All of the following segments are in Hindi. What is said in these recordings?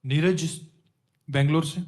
नीरज बेंगलोर से।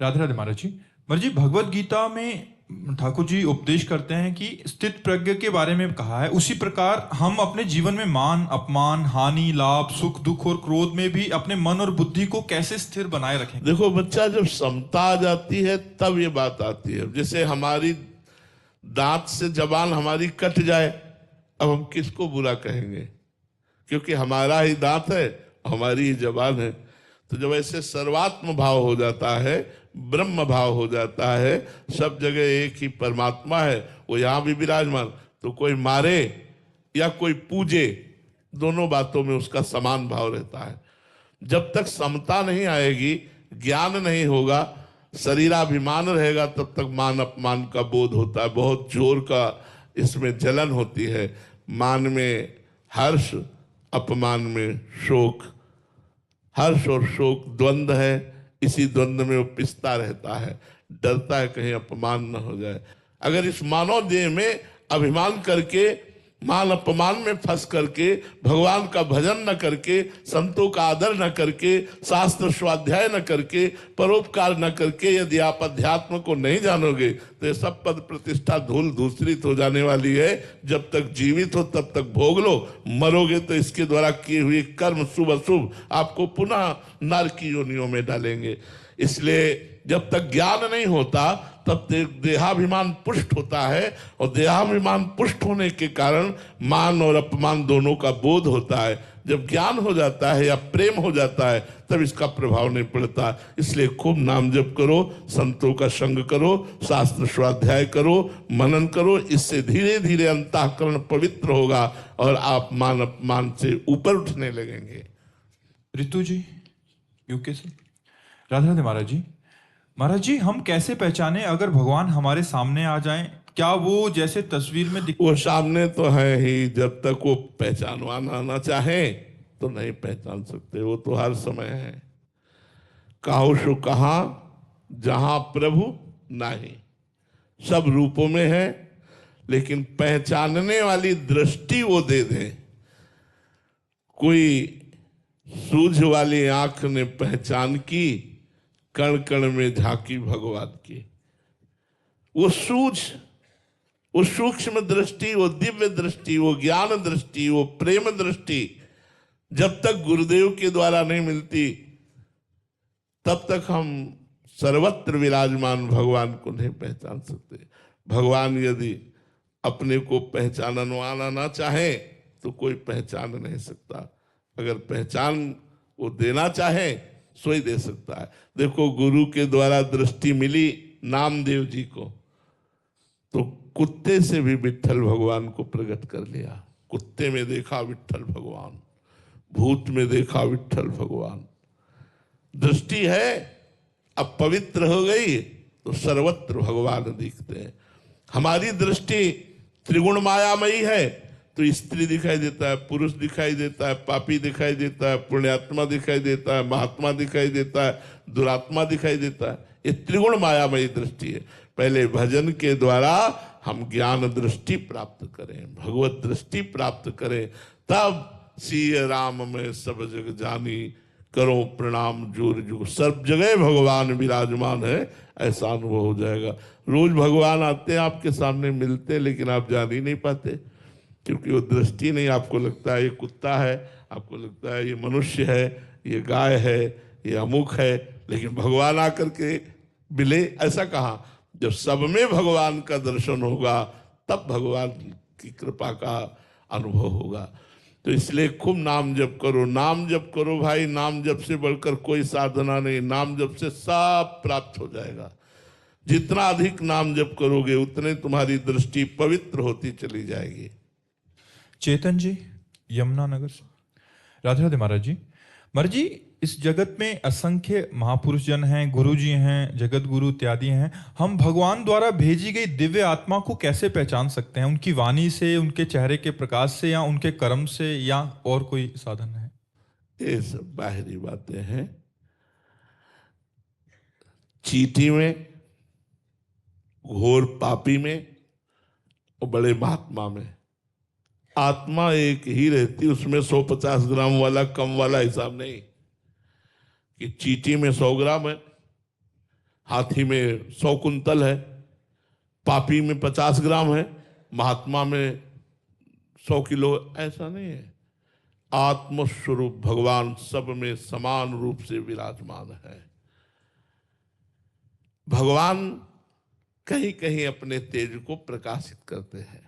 राधे राधे महाराज जी। महाराज जी, भगवत गीता में ठाकुर जी उपदेश करते हैं कि स्थित प्रज्ञ के बारे में कहा है, उसी प्रकार हम अपने जीवन में मान अपमान, हानि, लाभ, सुख, दुख और क्रोध में भी अपने मन और बुद्धि को कैसे स्थिर बनाए रखें। देखो बच्चा, जब समता आ जाती है तब ये बात आती है। जैसे हमारी दांत से जबान हमारी कट जाए, अब हम किसको बुरा कहेंगे? क्योंकि हमारा ही दांत है, हमारी ही जबान है। तो जब ऐसे सर्वात्म भाव हो जाता है, ब्रह्म भाव हो जाता है, सब जगह एक ही परमात्मा है, वो यहां भी विराजमान, तो कोई मारे या कोई पूजे, दोनों बातों में उसका समान भाव रहता है। जब तक समता नहीं आएगी, ज्ञान नहीं होगा, शरीराभिमान रहेगा, तब तक मान अपमान का बोध होता है। बहुत जोर का इसमें जलन होती है। मान में हर्ष, अपमान में शोक। हर्ष और शोक द्वंद्व है, इसी द्वंद्व में वो पिसता रहता है, डरता है कहीं अपमान न हो जाए। अगर इस मानव देह में अभिमान करके, मान अपमान में फंस करके, भगवान का भजन न करके, संतों का आदर न करके, शास्त्र स्वाध्याय न करके, परोपकार न करके, यदि आप अध्यात्म को नहीं जानोगे तो ये सब पद प्रतिष्ठा धूल धूसरित हो जाने वाली है। जब तक जीवित हो तब तक भोग लो, मरोगे तो इसके द्वारा किए हुए कर्म शुभ अशुभ आपको पुनः नर की योनियों में डालेंगे। इसलिए जब तक ज्ञान नहीं होता तब देहाभिमान पुष्ट होता है, और देहाभिमान पुष्ट होने के कारण मान और अपमान दोनों का बोध होता है। जब ज्ञान हो जाता है या प्रेम हो जाता है तब इसका प्रभाव नहीं पड़ता। इसलिए खूब नाम जप करो, संतों का संग करो, शास्त्र स्वाध्याय करो, मनन करो। इससे धीरे धीरे अंतःकरण पवित्र होगा और आप मान अपमान से ऊपर उठने लगेंगे। ऋतु जी यूके से। राधे राधे महाराज जी। महाराज जी, हम कैसे पहचाने अगर भगवान हमारे सामने आ जाएं? क्या वो जैसे तस्वीर में वो सामने तो है ही, जब तक वो पहचानवाना ना चाहे तो नहीं पहचान सकते। वो तो हर समय है। कहो सो कहा जहां प्रभु नहीं, सब रूपों में है, लेकिन पहचानने वाली दृष्टि वो दे दे। कोई सूझ वाली आंख ने पहचान की, कण कण में झांकी भगवान की। वो सूझ, वो सूक्ष्म दृष्टि, वो दिव्य दृष्टि, वो ज्ञान दृष्टि, वो प्रेम दृष्टि जब तक गुरुदेव के द्वारा नहीं मिलती तब तक हम सर्वत्र विराजमान भगवान को नहीं पहचान सकते। भगवान यदि अपने को पहचानवाना ना चाहे तो कोई पहचान नहीं सकता। अगर पहचान वो देना चाहे सो ही दे सकता है। देखो, गुरु के द्वारा दृष्टि मिली नामदेव जी को, तो कुत्ते से भी विट्ठल भगवान को प्रकट कर लिया। कुत्ते में देखा विट्ठल भगवान, भूत में देखा विट्ठल भगवान। दृष्टि है, अब पवित्र हो गई तो सर्वत्र भगवान दिखते हैं। हमारी दृष्टि त्रिगुण मायामयी है, तो स्त्री दिखाई देता है, पुरुष दिखाई देता है, पापी दिखाई देता है, पुण्यात्मा दिखाई देता है, महात्मा दिखाई देता है, दुरात्मा दिखाई देता है। ये त्रिगुण मायामयी दृष्टि है। पहले भजन के द्वारा हम ज्ञान दृष्टि प्राप्त करें, भगवत दृष्टि प्राप्त करें, तब सिय राम में सब जग जानी, करो प्रणाम जोर जो, सब जगह भगवान विराजमान है, ऐसा अनुभव हो जाएगा। रोज भगवान आते हैं आपके सामने, मिलते, लेकिन आप जान ही नहीं पाते, क्योंकि वो दृष्टि नहीं। आपको लगता है ये कुत्ता है, आपको लगता है ये मनुष्य है, ये गाय है, ये अमुक है, लेकिन भगवान आकर के मिले, ऐसा कहा। जब सब में भगवान का दर्शन होगा तब भगवान की कृपा का अनुभव होगा। तो इसलिए खूब नाम जप करो, नाम जप करो भाई। नाम जप से बढ़कर कोई साधना नहीं। नाम जप से सब प्राप्त हो जाएगा। जितना अधिक नाम जप करोगे उतने तुम्हारी दृष्टि पवित्र होती चली जाएगी। चेतन जी यमुनानगर से। राधे राधे महाराज जी। महाराज जी, इस जगत में असंख्य महापुरुष जन हैं, गुरु जी हैं, जगत गुरु इत्यादि हैं। हम भगवान द्वारा भेजी गई दिव्य आत्मा को कैसे पहचान सकते हैं? उनकी वाणी से, उनके चेहरे के प्रकाश से, या उनके कर्म से, या और कोई साधन है? ये सब बाहरी बातें हैं। चींटी में, घोर पापी में और बड़े महात्मा में आत्मा एक ही रहती। उसमें 150 ग्राम वाला कम वाला हिसाब नहीं। कि चींटी में 100 ग्राम है, हाथी में 100 कुंतल है, पापी में 50 ग्राम है, महात्मा में 100 किलो। ऐसा नहीं है। आत्मस्वरूप भगवान सब में समान रूप से विराजमान है। भगवान कहीं कहीं अपने तेज को प्रकाशित करते हैं,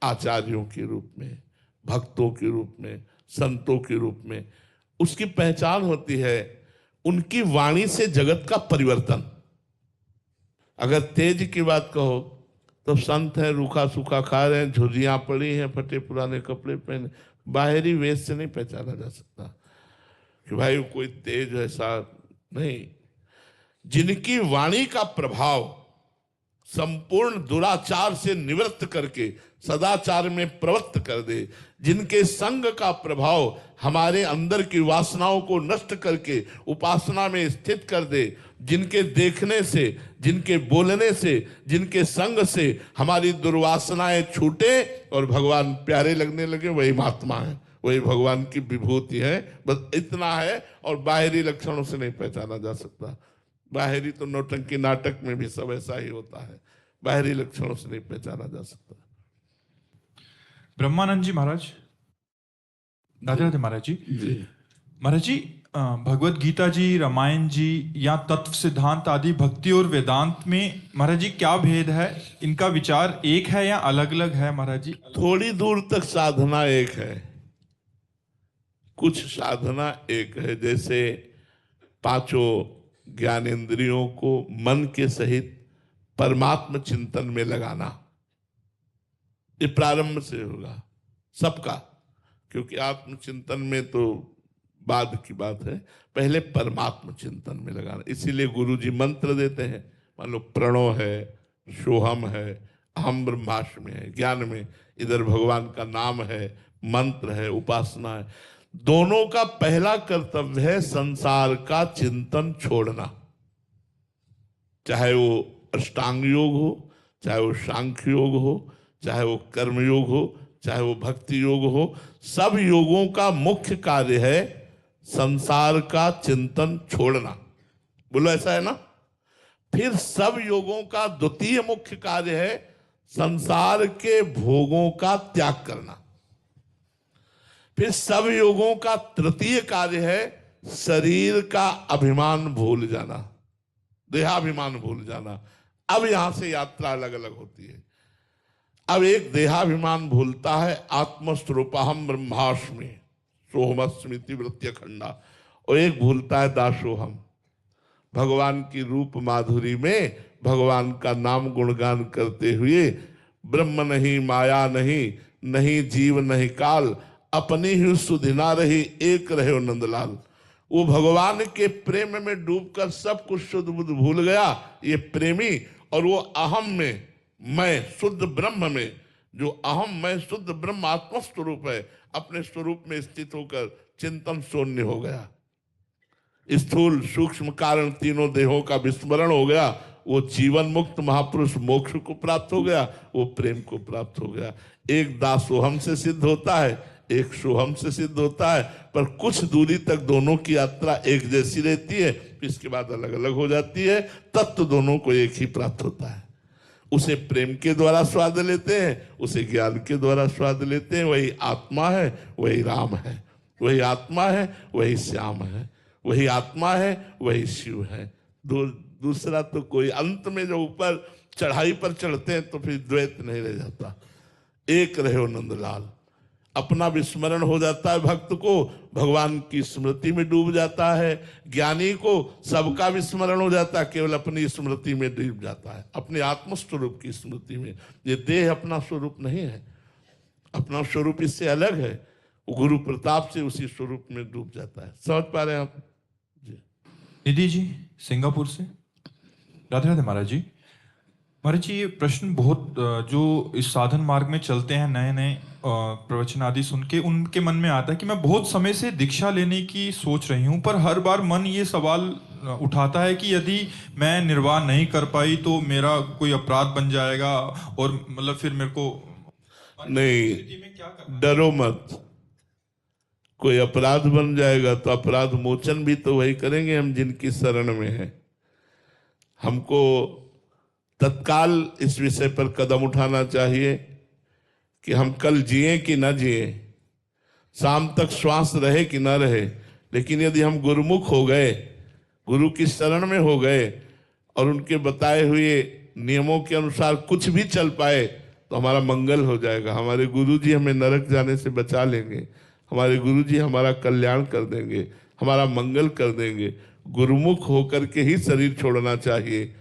आचार्यों के रूप में, भक्तों के रूप में, संतों के रूप में। उसकी पहचान होती है उनकी वाणी से जगत का परिवर्तन। अगर तेज की बात कहो तो संत है, रूखा सूखा खा रहे हैं, झुर्रियां पड़ी हैं, फटे पुराने कपड़े पहने, बाहरी वेश से नहीं पहचाना जा सकता कि भाई कोई तेज ऐसा नहीं। जिनकी वाणी का प्रभाव संपूर्ण दुराचार से निवृत्त करके सदाचार में प्रवृत्त कर दे, जिनके संग का प्रभाव हमारे अंदर की वासनाओं को नष्ट करके उपासना में स्थित कर दे, जिनके देखने से, जिनके बोलने से, जिनके संग से हमारी दुर्वासनाएं छूटे और भगवान प्यारे लगने लगे, वही महात्मा है, वही भगवान की विभूति है। बस इतना है, और बाहरी लक्षणों से नहीं पहचाना जा सकता। बाहरी तो नौटंकी नाटक में भी सब ऐसा ही होता है, बाहरी लक्षणों से नहीं पहचाना जा सकता। ब्रह्मानंद जी महाराज, राधे राधे महाराज जी। महाराज जी, भगवत गीता जी, रामायण जी या तत्व सिद्धांत आदि भक्ति और वेदांत में महाराज जी क्या भेद है? इनका विचार एक है या अलग अलग है महाराज जी? थोड़ी दूर तक साधना एक है, कुछ साधना एक है। जैसे पांचों ज्ञानेंद्रियों को मन के सहित परमात्म चिंतन में लगाना, ये प्रारंभ से होगा सबका, क्योंकि आत्म चिंतन में तो बाद की बात है, पहले परमात्म चिंतन में लगाना। इसीलिए गुरु जी मंत्र देते हैं, मान लो प्रणव है, सोहम है, अहम ब्रह्मास्मि है, ज्ञान में इधर भगवान का नाम है, मंत्र है, उपासना है। दोनों का पहला कर्तव्य है संसार का चिंतन छोड़ना, चाहे वो अष्टांग योग हो, चाहे वो सांख्य योग हो, चाहे वो कर्म योग हो, चाहे वो भक्ति योग हो। सब योगों का मुख्य कार्य है संसार का चिंतन छोड़ना। बोलो ऐसा है ना? फिर सब योगों का द्वितीय मुख्य कार्य है संसार के भोगों का त्याग करना। फिर सब योगों का तृतीय कार्य है शरीर का अभिमान भूल जाना, देहाभिमान भूल जाना। अब यहां से यात्रा अलग अलग होती है। अब एक देहाभिमान भूलता है, आत्मस्वरूपहम ब्रह्मास्मि सोहमस्मिति वृत्य खंडा, और एक भूलता है दासोहम, भगवान की रूप माधुरी में भगवान का नाम गुणगान करते हुए, ब्रह्म नहीं माया नहीं, नहीं जीव नहीं काल, अपनी ही सुधि ना रही, एक रहे नंदलाल। वो भगवान के प्रेम में डूबकर सब कुछ शुद्ध बुद्ध भूल गया, ये प्रेमी। और वो अहम में, मैं शुद्ध ब्रह्म में, जो अहम मैं शुद्ध ब्रह्म आत्म स्वरूप है, अपने स्वरूप में स्थित होकर चिंतन शून्य हो गया। स्थूल सूक्ष्म कारण तीनों देहों का विस्मरण हो गया। वो जीवन मुक्त महापुरुष मोक्ष को प्राप्त हो गया, वो प्रेम को प्राप्त हो गया। एक दासोहम से सिद्ध होता है, एक सोहम से सिद्ध होता है, पर कुछ दूरी तक दोनों की यात्रा एक जैसी रहती है, इसके बाद अलग अलग हो जाती है। तत्व दोनों को एक ही प्राप्त होता है। उसे प्रेम के द्वारा स्वाद लेते हैं, उसे ज्ञान के द्वारा स्वाद लेते हैं। वही आत्मा है, वही राम है, वही आत्मा है, वही श्याम है, वही आत्मा है, वही शिव है। दूसरा तो कोई, अंत में जो ऊपर चढ़ाई पर चढ़ते हैं तो फिर द्वैत नहीं रह जाता, एक रहे नंदलाल। अपना विस्मरण हो जाता है भक्त को, भगवान की स्मृति में डूब जाता है। ज्ञानी को सबका विस्मरण हो जाता है, केवल अपनी स्मृति में डूब जाता है, अपने आत्मस्वरूप की स्मृति में। ये देह अपना स्वरूप नहीं है, अपना स्वरूप इससे अलग है। गुरु प्रताप से उसी स्वरूप में डूब जाता है। समझ पा रहे हैं आप जी? निधि जी सिंगापुर से, राधे राधे महाराज जी। महाराज जी, ये प्रश्न बहुत जो इस साधन मार्ग में चलते हैं, नए नए प्रवचन आदि सुन के उनके मन में आता है कि मैं बहुत समय से दीक्षा लेने की सोच रही हूँ, पर हर बार मन ये सवाल उठाता है कि यदि मैं निर्वाह नहीं कर पाई तो मेरा कोई अपराध बन जाएगा, और मतलब फिर मेरे को नहीं, डरो मत। कोई अपराध बन जाएगा तो अपराध मोचन भी तो वही करेंगे हम जिनकी शरण में है। हमको तत्काल इस विषय पर कदम उठाना चाहिए कि हम कल जिए कि न जिए, शाम तक श्वास रहे कि न रहे, लेकिन यदि हम गुरुमुख हो गए, गुरु की शरण में हो गए और उनके बताए हुए नियमों के अनुसार कुछ भी चल पाए तो हमारा मंगल हो जाएगा। हमारे गुरुजी हमें नरक जाने से बचा लेंगे, हमारे गुरुजी हमारा कल्याण कर देंगे, हमारा मंगल कर देंगे। गुरुमुख होकर के ही शरीर छोड़ना चाहिए,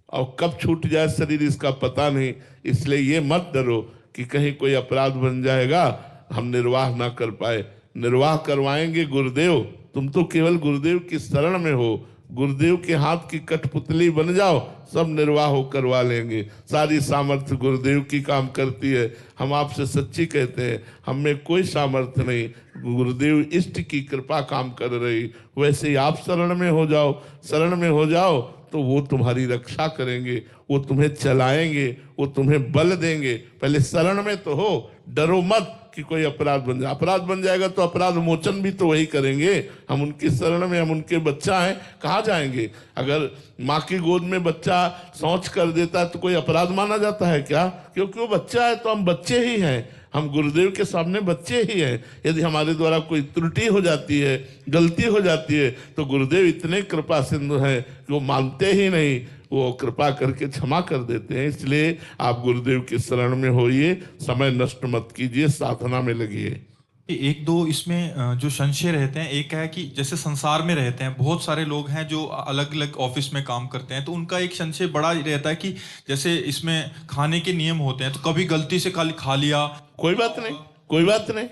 और कब छूट जाए शरीर इसका पता नहीं। इसलिए ये मत डरो कि कहीं कोई अपराध बन जाएगा, हम निर्वाह ना कर पाए। निर्वाह करवाएंगे गुरुदेव, तुम तो केवल गुरुदेव की शरण में हो, गुरुदेव के हाथ की कठपुतली बन जाओ, सब निर्वाह हो करवा लेंगे। सारी सामर्थ्य गुरुदेव की काम करती है। हम आपसे सच्ची कहते हैं, हम में कोई सामर्थ्य नहीं, गुरुदेव इष्ट की कृपा काम कर रही। वैसे ही आप शरण में हो जाओ, शरण में हो जाओ तो वो तुम्हारी रक्षा करेंगे, वो तुम्हें चलाएंगे, वो तुम्हें बल देंगे। पहले शरण में तो हो, डरो मत कि कोई अपराध बन जाए। अपराध बन जाएगा तो अपराध मोचन भी तो वही करेंगे। हम उनकी शरण में, हम उनके बच्चा हैं, कहाँ जाएंगे? अगर माँ की गोद में बच्चा शौच कर देता है तो कोई अपराध माना जाता है क्या? क्योंकि वो बच्चा है तो हम बच्चे ही हैं, हम गुरुदेव के सामने बच्चे ही हैं। यदि हमारे द्वारा कोई त्रुटि हो जाती है, गलती हो जाती है, तो गुरुदेव इतने कृपा सिंधु हैं कि वो मानते ही नहीं, वो कृपा करके क्षमा कर देते हैं। इसलिए आप गुरुदेव की शरण में होइए, समय नष्ट मत कीजिए, साधना में लगिए। एक दो इसमें जो संशय रहते हैं, एक है कि जैसे संसार में रहते हैं बहुत सारे लोग हैं जो अलग अलग ऑफिस में काम करते हैं, तो उनका एक संशय बड़ा रहता है कि जैसे इसमें खाने के नियम होते हैं, तो कभी गलती से खा लिया। कोई बात नहीं, कोई बात नहीं।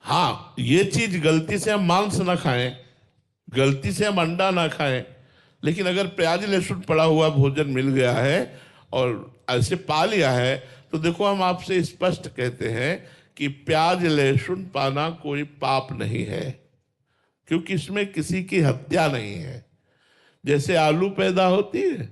हाँ, ये चीज गलती से हम मांस ना खाएं, गलती से हम अंडा ना खाएं, लेकिन अगर प्याज लहसुन पड़ा हुआ भोजन मिल गया है और ऐसे पा लिया है, तो देखो हम आपसे स्पष्ट कहते हैं कि प्याज लहसुन पाना कोई पाप नहीं है, क्योंकि इसमें किसी की हत्या नहीं है। जैसे आलू पैदा होती है,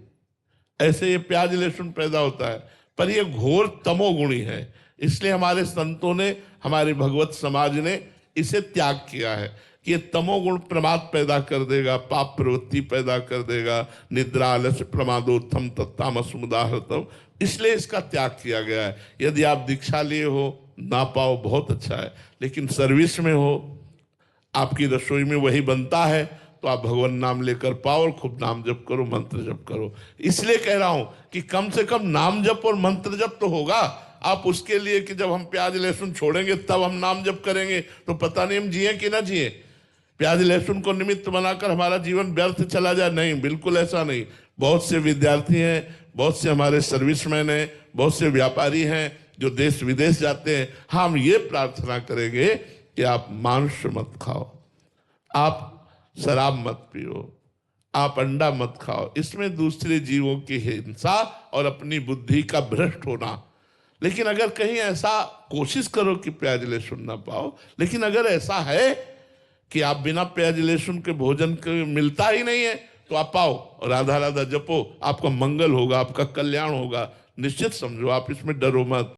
ऐसे ये प्याज लहसुन पैदा होता है, पर ये घोर तमोगुणी है। इसलिए हमारे संतों ने, हमारे भगवत समाज ने इसे त्याग किया है कि ये तमोगुण प्रमाद पैदा कर देगा, पाप प्रवृत्ति पैदा कर देगा, निद्रा आलस्य प्रमादोत्थम तत्तामस मुदाहृतम। इसलिए इसका त्याग किया गया है। यदि आप दीक्षा लिए हो, ना पाओ बहुत अच्छा है, लेकिन सर्विस में हो, आपकी रसोई में वही बनता है, तो आप भगवान नाम लेकर पाओ और खूब नाम जप करो, मंत्र जप करो। इसलिए कह रहा हूं कि कम से कम नाम जप और मंत्र जप तो होगा। आप उसके लिए कि जब हम प्याज लहसुन छोड़ेंगे तब हम नाम जप करेंगे, तो पता नहीं हम जिए कि ना जिए। प्याज लहसुन को निमित्त बनाकर हमारा जीवन व्यर्थ चला जाए, नहीं, बिल्कुल ऐसा नहीं। बहुत से विद्यार्थी हैं, बहुत से हमारे सर्विसमैन हैं, बहुत से व्यापारी हैं जो देश विदेश जाते हैं। हम ये प्रार्थना करेंगे कि आप मांस मत खाओ, आप शराब मत पियो, आप अंडा मत खाओ। इसमें दूसरे जीवों की हिंसा और अपनी बुद्धि का भ्रष्ट होना। लेकिन अगर कहीं ऐसा, कोशिश करो कि प्याज लहसुन ना पाओ, लेकिन अगर ऐसा है कि आप बिना प्याज लहसुन के भोजन के मिलता ही नहीं है, तो आप पाओ और राधा राधा जपो, आपका मंगल होगा, आपका कल्याण होगा। निश्चित समझो, आप इसमें डरो मत।